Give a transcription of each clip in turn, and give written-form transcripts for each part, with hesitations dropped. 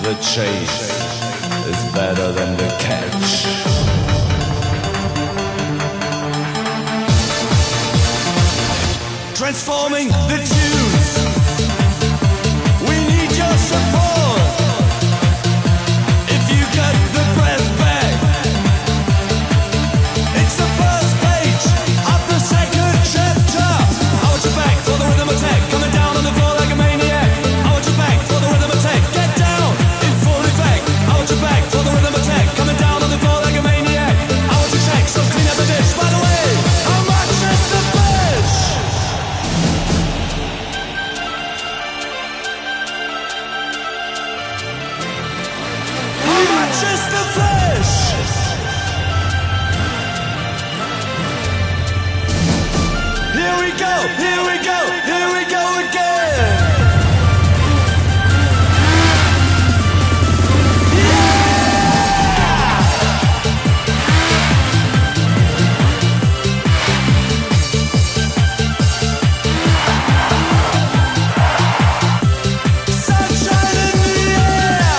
The chase is better than the catch. Transforming the tunes. We need your support. If you got the breath back, it's the first page of the second chapter. I want you back for the rhythm attack, coming down on the floor like a maniac. I want you back for the rhythm attack, get down in full effect. I want you back for the rhythm attack, coming down on the floor like a maniac. I want you check, so clean up the dish. By the way, how much is the fish? How much is the fish? Here we go, here we go, here we go again. Sunshine in the air.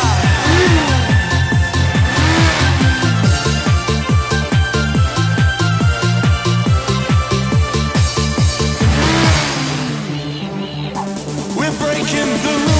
We're breaking the rules.